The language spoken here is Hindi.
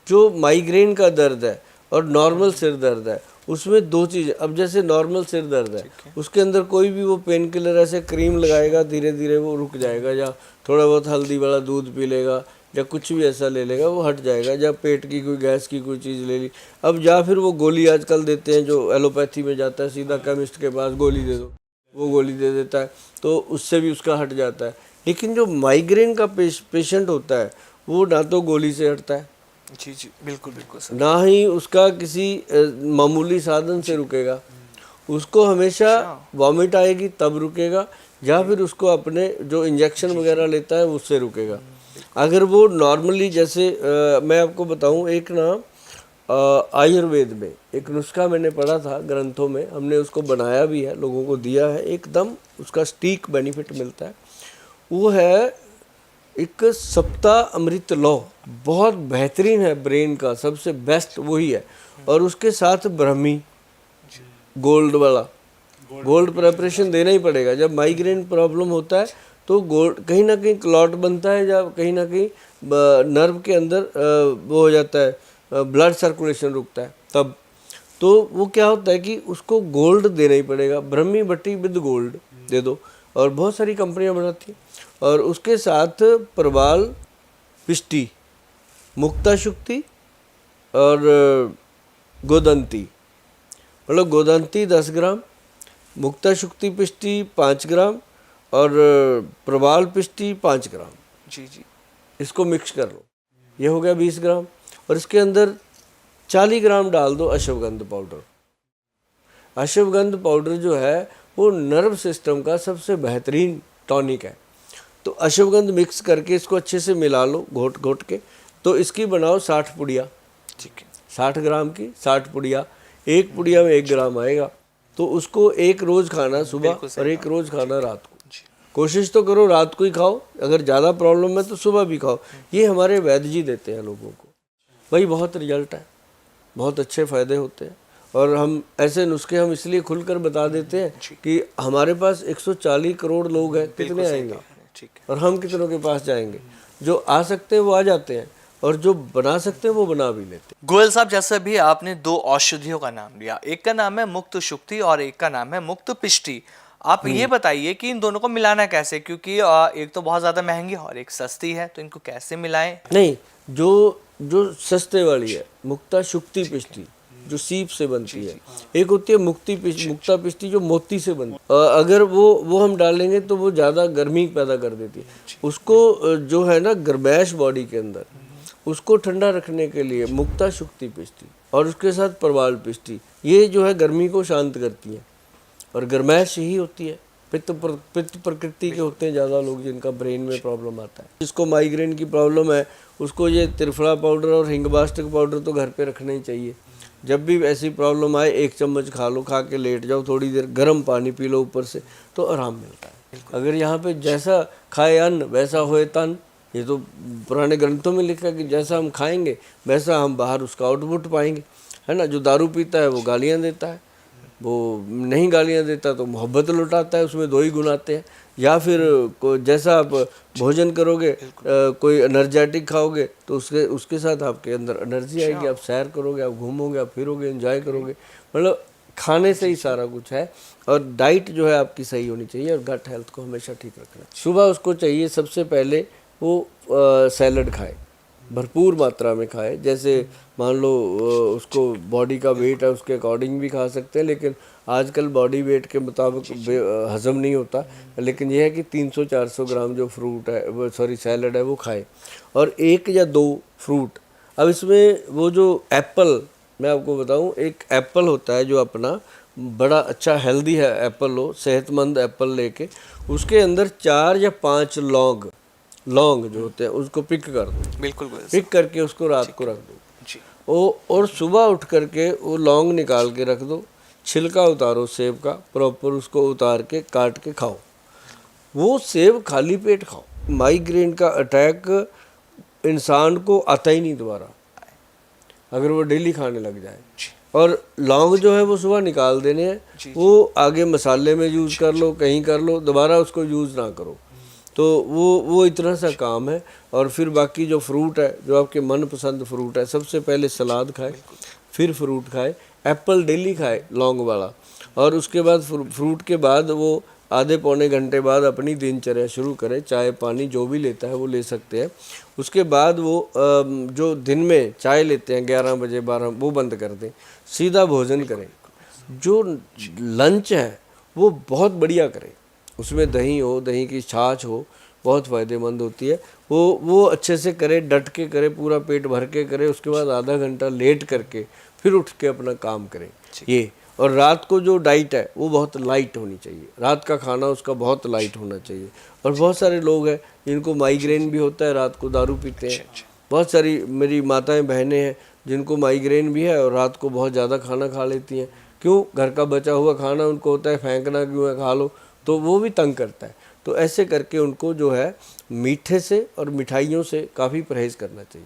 जो माइग्रेन का दर्द है और नॉर्मल सिर दर्द है, उसमें दो चीज़ें। अब जैसे नॉर्मल सिर दर्द है, उसके अंदर कोई भी वो पेन किलर ऐसे क्रीम लगाएगा, धीरे धीरे वो रुक जाएगा, या थोड़ा बहुत हल्दी वाला दूध पी लेगा, या कुछ भी ऐसा ले लेगा, वो हट जाएगा। या पेट की कोई गैस की कोई चीज़ ले ली, अब या फिर वो गोली आजकल देते हैं, जो एलोपैथी में जाता है सीधा केमिस्ट के पास, गोली दे दो, वो गोली दे देता है, तो उससे भी उसका हट जाता है। लेकिन जो माइग्रेन का पेशेंट होता है, वो ना तो गोली से हटता है, जी जी बिल्कुल बिल्कुल सर, ना ही उसका किसी मामूली साधन से रुकेगा। उसको हमेशा वॉमिट आएगी तब रुकेगा, या फिर उसको अपने जो इंजेक्शन वगैरह लेता है उससे रुकेगा। अगर वो नॉर्मली जैसे मैं आपको बताऊं, एक ना आयुर्वेद में एक नुस्खा मैंने पढ़ा था ग्रंथों में, हमने उसको बनाया भी है, लोगों को दिया है, एकदम उसका स्टीक बेनिफिट मिलता है। वो है एक सप्ताह अमृत लौ, बहुत बेहतरीन है, ब्रेन का सबसे बेस्ट वही है। और उसके साथ ब्रह्मी गोल्ड वाला, गोल्ड प्रेपरेशन देना ही पड़ेगा। जब माइग्रेन प्रॉब्लम होता है तो गोल्ड, कहीं ना कहीं क्लॉट बनता है, या कहीं ना कहीं नर्व के अंदर वो हो जाता है, ब्लड सर्कुलेशन रुकता है, तब तो वो क्या होता है कि उसको गोल्ड देना ही पड़ेगा। ब्रह्मी बट्टी विद गोल्ड दे दो, और बहुत सारी कंपनियां बनाती हैं। और उसके साथ प्रवाल पिष्टी, मुक्ता शुक्ति और गोदंती, मतलब गोदंती 10 ग्राम, मुक्ता शुक्ति पिष्टी 5 ग्राम, और प्रवाल पिष्टी 5 ग्राम, जी जी, इसको मिक्स कर लो, ये हो गया 20 ग्राम। और इसके अंदर 40 ग्राम डाल दो अश्वगंध पाउडर। अश्वगंध पाउडर जो है वो नर्व सिस्टम का सबसे बेहतरीन टॉनिक है। तो अश्वगंध मिक्स करके इसको अच्छे से मिला लो, घोट घोट के। तो इसकी बनाओ 60 पुड़िया, ठीक है, 60 ग्राम की 60 पुड़िया, एक पुड़िया में 1 ग्राम आएगा। तो उसको एक रोज़ खाना सुबह और एक रोज़ खाना रात को। कोशिश तो करो रात को ही खाओ, अगर ज़्यादा प्रॉब्लम है तो सुबह भी खाओ। ये हमारे वैद्य जी देते हैं लोगों को, भाई बहुत रिजल्ट है, बहुत अच्छे फ़ायदे होते हैं। और हम ऐसे नुस्खे हम इसलिए खुलकर बता देते हैं कि हमारे पास 140 करोड़ लोग हैं, कितने आएंगे, ठीक है, और हम कितनों के पास जाएंगे। जो आ सकते हैं वो आ जाते हैं, और जो बना सकते हैं वो बना भी लेते हैं। गोयल साहब, जैसे भी आपने 2 औषधियों का नाम लिया, एक का नाम है मुक्त शुक्ति और एक का नाम है मुक्त पिष्टी। आप ये बताइए कि इन दोनों को मिलाना कैसे, क्योंकि एक तो बहुत ज्यादा महंगी और एक सस्ती है, तो इनको कैसे मिलाएं? नहीं, जो जो सस्ते वाली है मुक्ता शुक्ति पिष्टी, जो सीप से बनती है, एक होती है मुक्ता पिष्टी जो मोती से बनती है। अगर वो हम डालेंगे तो वो ज़्यादा गर्मी पैदा कर देती है। उसको जो है ना गर्मैश बॉडी के अंदर, उसको ठंडा रखने के लिए मुक्ता शुक्ति पिष्टी, और उसके साथ प्रवाल पिष्टी, ये जो है गर्मी को शांत करती है। और गर्मैश यही होती है, पित्त प्रकृति के होते हैं ज़्यादा लोग जिनका ब्रेन में प्रॉब्लम आता है। जिसको माइग्रेन की प्रॉब्लम है उसको ये त्रिफला पाउडर और हिंगबास्टिक पाउडर तो घर पे रखना ही चाहिए। जब भी ऐसी प्रॉब्लम आए 1 चम्मच खा लो, खा के लेट जाओ, थोड़ी देर गर्म पानी पी लो ऊपर से, तो आराम मिलता है। अगर यहाँ पे जैसा खाए अन्न वैसा होए तन, ये तो पुराने ग्रंथों में लिखा कि जैसा हम खाएंगे वैसा हम बाहर उसका आउटपुट पाएंगे, है ना। जो दारू पीता है वो गालियाँ देता है, वो नहीं गालियाँ देता तो मोहब्बत लुटाता है, उसमें 2 ही गुण आते हैं। या फिर जैसा आप भोजन करोगे, कोई एनर्जेटिक खाओगे तो उसके साथ आपके अंदर एनर्जी आएगी, आप सैर करोगे, आप घूमोगे, आप फिरोगे, एंजॉय करोगे। मतलब खाने से ही सारा कुछ है। और डाइट जो है आपकी सही होनी चाहिए, और गट हेल्थ को हमेशा ठीक रखना। सुबह उसको चाहिए सबसे पहले वो सैलड खाए, भरपूर मात्रा में खाए। जैसे मान लो उसको बॉडी का वेट है उसके अकॉर्डिंग भी खा सकते हैं, लेकिन आजकल बॉडी वेट के मुताबिक हजम नहीं होता। लेकिन यह है कि 300-400 ग्राम जो फ्रूट है, वो सैलड है, वो खाए, और 1 या 2 फ्रूट। अब इसमें वो जो एप्पल, मैं आपको बताऊं, एक एप्पल होता है जो अपना बड़ा अच्छा हेल्दी है एप्पल, हो सेहतमंद एप्पल लेके उसके अंदर 4 या 5 लौंग जो होते हैं उसको पिक कर दो, बिल्कुल पिक करके उसको रात को रख दो जी। और सुबह उठ करके वो लौंग निकाल के रख दो, छिलका उतारो सेब का, प्रॉपर उसको उतार के काट के खाओ। वो सेब खाली पेट खाओ। माइग्रेन का अटैक इंसान को आता ही नहीं दोबारा, अगर वो डेली खाने लग जाए। और लौंग जो है वो सुबह निकाल देने हैं, वो आगे मसाले में यूज़ कर लो, कहीं कर लो, दोबारा उसको यूज़ ना करो। तो वो इतना सा काम है। और फिर बाकी जो फ्रूट है, जो आपके मनपसंद फ्रूट है, सबसे पहले सलाद खाए, फिर फ्रूट खाए, एप्पल डेली खाए लौंग वाला, और उसके बाद फ्रूट के बाद वो आधे पौने घंटे बाद अपनी दिनचर्या शुरू करें। चाय पानी जो भी लेता है वो ले सकते हैं। उसके बाद वो जो दिन में चाय लेते हैं 11 बजे 12, वो बंद कर दें, सीधा भोजन करें। जो लंच है वो बहुत बढ़िया करें, उसमें दही हो, दही की छाछ हो, बहुत फ़ायदेमंद होती है। वो अच्छे से करें, डट के करें, पूरा पेट भर के करें। उसके बाद आधा घंटा लेट करके फिर उठ के अपना काम करें ये। और रात को जो डाइट है वो बहुत लाइट होनी चाहिए, रात का खाना उसका बहुत लाइट होना चाहिए। और बहुत सारे लोग हैं जिनको माइग्रेन भी होता है, रात को दारू पीते हैं। बहुत सारी मेरी माताएं बहनें हैं जिनको माइग्रेन भी है और रात को बहुत ज़्यादा खाना खा लेती हैं। क्यों? घर का बचा हुआ खाना उनको होता है फेंकना क्यों है, खा लो, तो वो भी तंग करता है। तो ऐसे करके उनको जो है मीठे से और मिठाइयों से काफ़ी परहेज़ करना चाहिए।